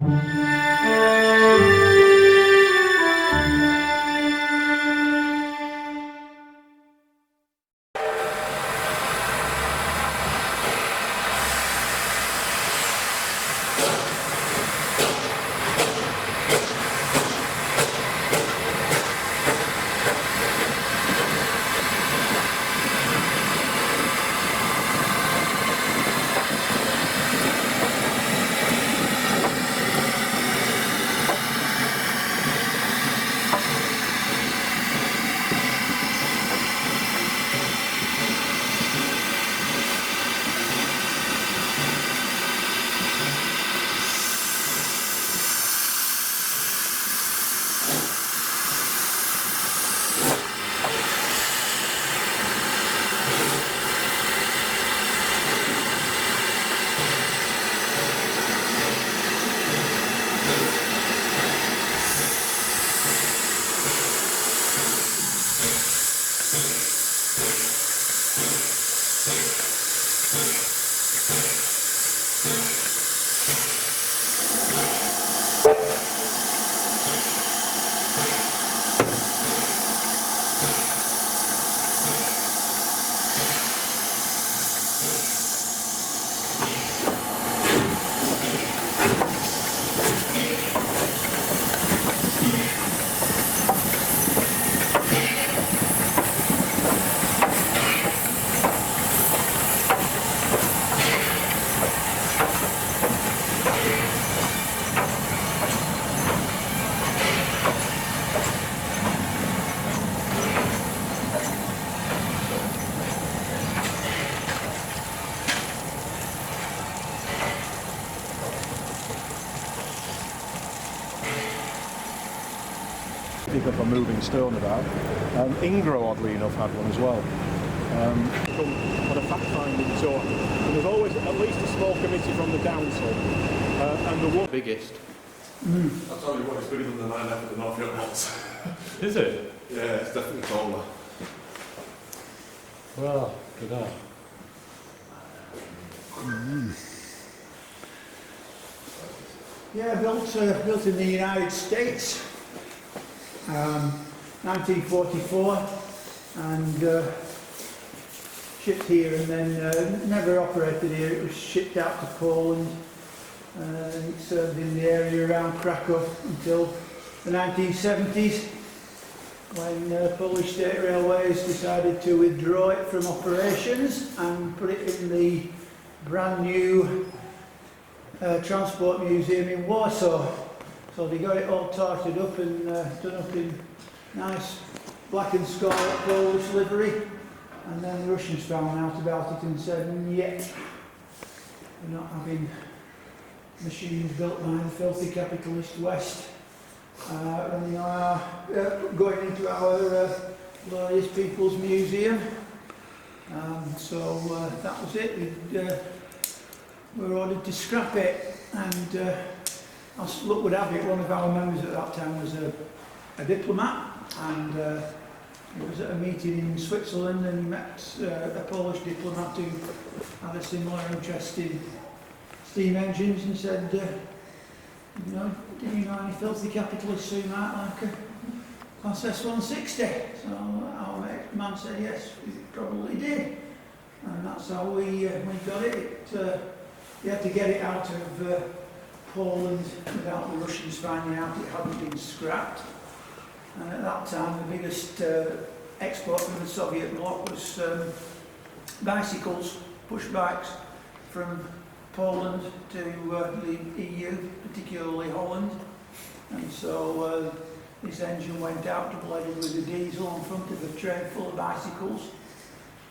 Pick up a moving stone about. Ingro, oddly enough, had one as well. On a fact-finding tour, and there's always at least a small committee from the council, and the one biggest. I'll tell you what, it's bigger than the 9F at the North York Malls. Is it? Yeah, it's definitely taller. Well, look at that. Yeah, built in the United States, 1944, and shipped here, and then never operated here. It was shipped out to Poland, and it served in the area around Krakow until the 1970s, when Polish State Railways decided to withdraw it from operations and put it in the brand new Transport Museum in Warsaw. So they got it all tarted up and done up in nice black and scarlet Polish livery, and then the Russians found out about it and said, yeah, we're not having machines built by the filthy capitalist West running our, going into our glorious People's Museum. So that was it. We were ordered to scrap it, and as luck would have it, one of our members at that time was a diplomat, and he was at a meeting in Switzerland, and he met a Polish diplomat who had a similar interest in steam engines, and said, you know, do you know any filthy capitalists who might like a Class S160? So our man said yes, we probably did, and that's how we got it. We had to get it out of Poland without the Russians finding out it hadn't been scrapped. And at that time, the biggest export from the Soviet bloc was bicycles, push bikes from Poland to the EU, particularly Holland. And so this engine went out double-headed with a diesel on front of a train full of bicycles,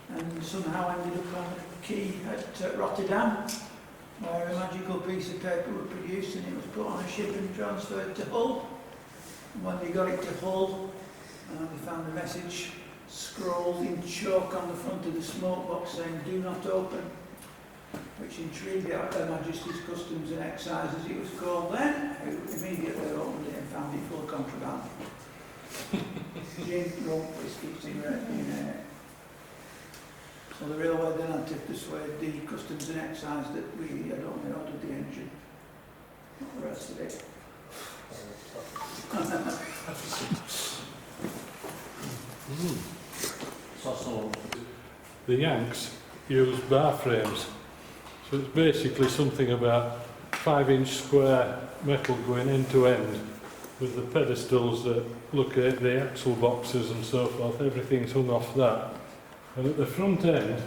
and somehow ended up on a quay at Rotterdam, where a magical piece of paper was produced and it was put on a ship and transferred to Hull. And when they got it to Hull, they found a message scrawled in chalk on the front of the smoke box saying, "Do not open," which intrigued Her Majesty's Customs and Excise, as it was called then, who immediately opened it and found it full of contraband. Gin, rum, whiskey, cigarette, you know. So the railway then had to persuade the Customs and Excise that we had only ordered the engine. The rest of it. The Yanks use bar frames, so it's basically something about 5-inch square metal going end to end with the pedestals that look at the axle boxes and so forth. Everything's hung off that. And at the front end,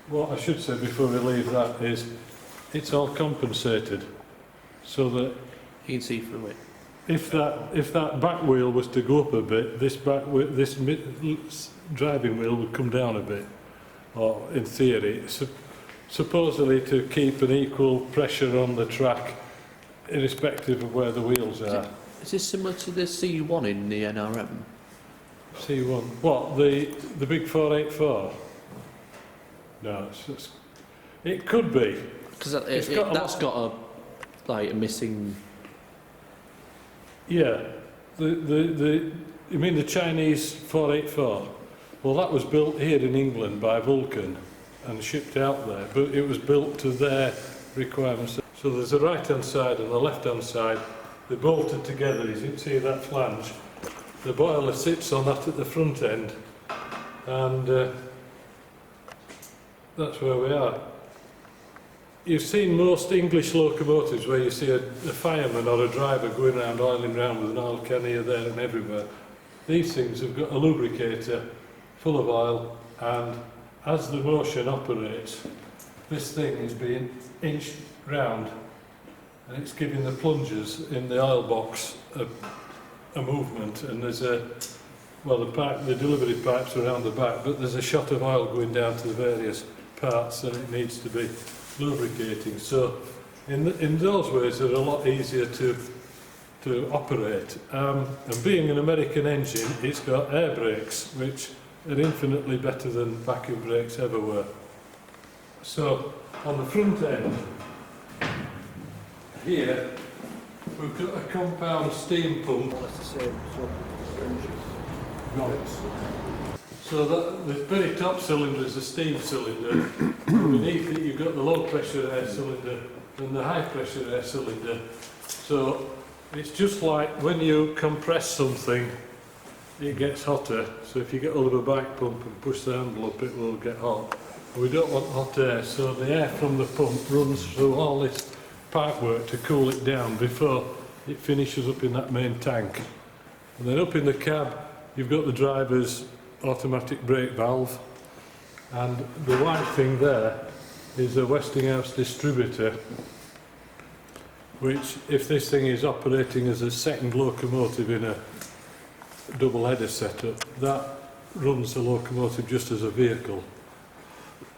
what I should say before we leave that is it's all compensated so that You can see through it. if that back wheel was to go up a bit, this driving wheel would come down a bit, or in theory, supposedly to keep an equal pressure on the track, irrespective of where the wheels are. Is this similar to the C1 in the NRM? C1. What, the big 484? No, it could be. Because It's got a missing. Yeah, you mean the Chinese 484? Well, that was built here in England by Vulcan and shipped out there, but it was built to their requirements. So there's a right-hand side and a left-hand side. They're bolted together. You can see that flange. The boiler sits on that at the front end, and that's where we are. You've seen most English locomotives where you see a fireman or a driver going around oiling around with an oil can here, there and everywhere. These things have got a lubricator full of oil, and as the motion operates, this thing is being inched round and it's giving the plungers in the oil box a movement, and there's the delivery pipes around the back, but there's a shot of oil going down to the various parts that it needs to be lubricating. So in those ways they're a lot easier to operate. And being an American engine, it's got air brakes, which are infinitely better than vacuum brakes ever were. So on the front end here we've got a compound steam pump. So that the very top cylinder is a steam cylinder. Beneath it you've got the low pressure air cylinder and the high pressure air cylinder. So it's just like when you compress something, it gets hotter. So if you get hold of a bike pump and push the handle up, it will get hot. We don't want hot air, so the air from the pump runs through all this pipework to cool it down before it finishes up in that main tank. And then up in the cab you've got the driver's automatic brake valve, and the white thing there is a Westinghouse distributor, which, if this thing is operating as a second locomotive in a double header setup, that runs the locomotive just as a vehicle.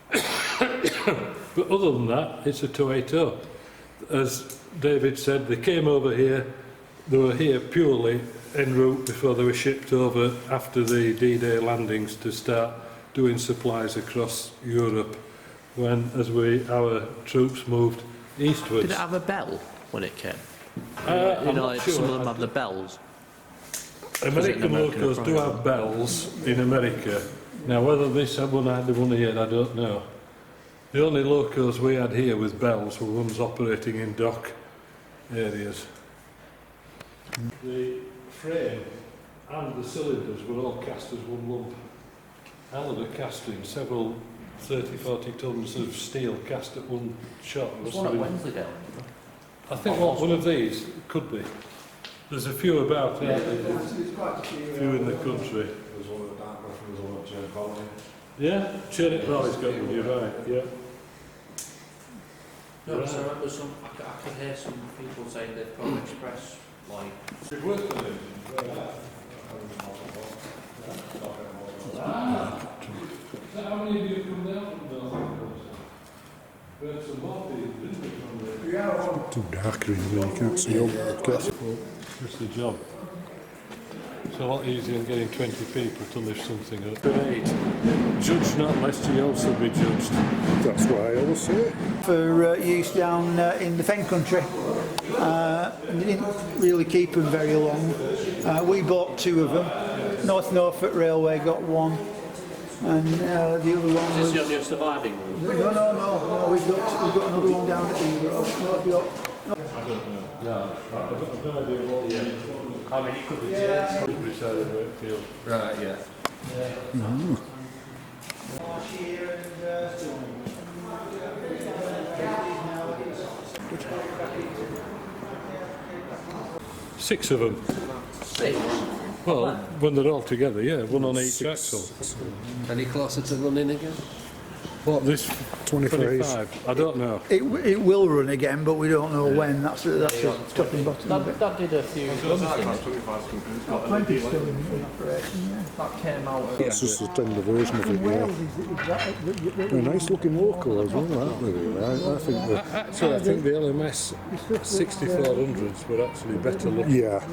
But other than that, it's a 280. As David said, they came over here, they were here purely en route before they were shipped over after the D-Day landings to start doing supplies across Europe our troops moved eastwards. Did it have a bell when it came? I'm not like sure. some of them have the bells. American locos do have bells in America. Now, whether this had one here, I don't know. The only locos we had here with bells were ones operating in dock areas. The frame and the cylinders were all cast as one lump. Allen casting, several 30-40 tons of steel cast at one shot. There's one at Wensleydale. I think one of these could be. There's a few about, Yeah, there's quite a few in the country. There's one at Dartmouth and there's one at Church Valley. Yeah, Church Valley's got one, you're right, yeah. No, so I could hear some people saying they've got Express, like... You've worked on it? So how many of you come down from North Dakota? We had some more people, didn't we, from there? Too dark really, you can't see up. That's the job. It's a lot easier than getting 20 people to lift something up. Great. Judge not lest ye also be judged. That's why I always say it. for use down in the Fen country. And they didn't really keep them very long. We bought 2 of them. North Norfolk Railway got 1, and the other one was... Is this your surviving one? No, we've got another one down at Ingro. I don't know. No, I've no idea what it is. I mean, it could be changed. Countryside of Wakefield. Right, yeah. Last year Six of them. Six. Well, when they're all together, yeah, one on each axle. Any closer to running again? What, this 25. 25? I don't know. it will run again, but we don't know when. That's the top and bottom of it. That did a few runs, didn't it? Plenty still in operation, yeah. That came out. That's just the tender version of it, yeah. A nice looking loco as well, aren't they? I think that. Actually, I think the LMS 6400s were actually better looking. Yeah,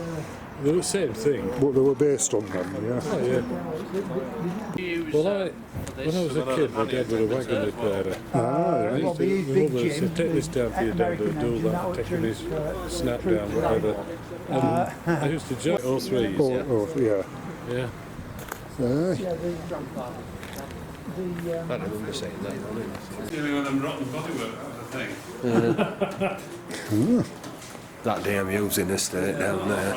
They're the same thing. but they were based on them, yeah. Oh, yeah. Well, when I was a kid, my dad was a wagon repairer. Ah, I right. used to, my mother would say, take this down to your dad, they'll do that, taking his snap down, whatever. And I used to jack all threes. Oh, yeah. Yeah. Yeah, I don't remember saying that on it. Dealing with them rotten bodywork, that was the thing. That damn using estate down there.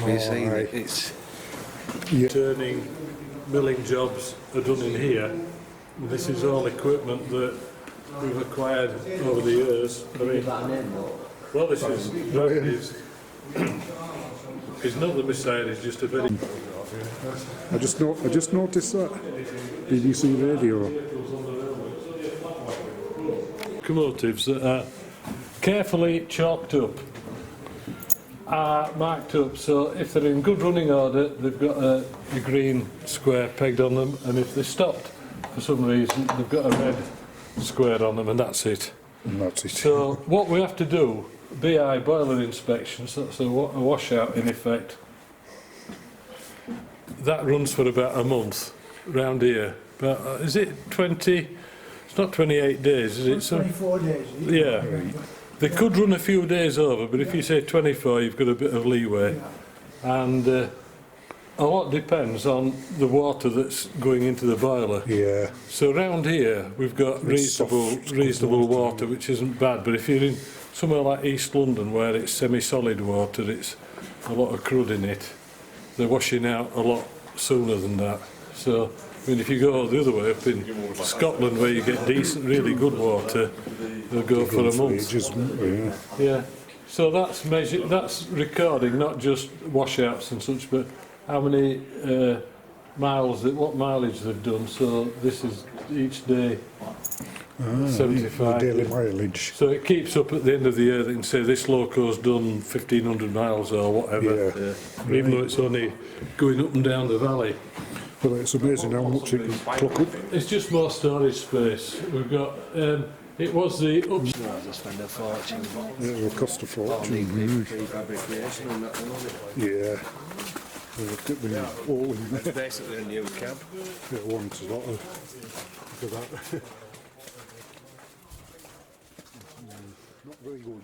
You see, right. it's Turning, milling jobs are done in here. This is all equipment that we've acquired over the years. I mean, well, this is it's not the missile, it's just a very I just noticed that. BBC Radio. locomotives that are carefully chalked up, are marked up, so if they're in good running order, they've got a green square pegged on them, and if they're stopped for some reason, they've got a red square on them, and that's it. And that's it. So what we have to do, BI boiler inspections, that's a washout in effect. That runs for about a month round here. But is it 20? It's not 28 days, is it? 24 days. Yeah. They could run a few days over, but if you say 24, you've got a bit of leeway. And a lot depends on the water that's going into the boiler. Yeah. So around here, we've got reasonable water, which isn't bad. But if you're in somewhere like East London, where it's semi-solid water, it's a lot of crud in it. They're washing out a lot sooner than that. So, I mean, if you go the other way, up in Scotland, where you get decent, really good water, they'll go for a month. Ages, yeah. Yeah. So that's measured, that's recording not just washouts and such, but how many miles, what mileage they've done. So this is each day 75. Daily mileage. So it keeps up at the end of the year. They can say this loco's done 1,500 miles or whatever, Yeah. even though it's only going up and down the valley. Well, it's amazing how much it can pluck up. It's just more storage space. We've got. It was the ups. no, I spend a fortune. It will cost a All fortune. need prefabrication and that, don't it? Yeah. Look at the hole in there. It's basically a new cab. It wants a lot of that. Not very good.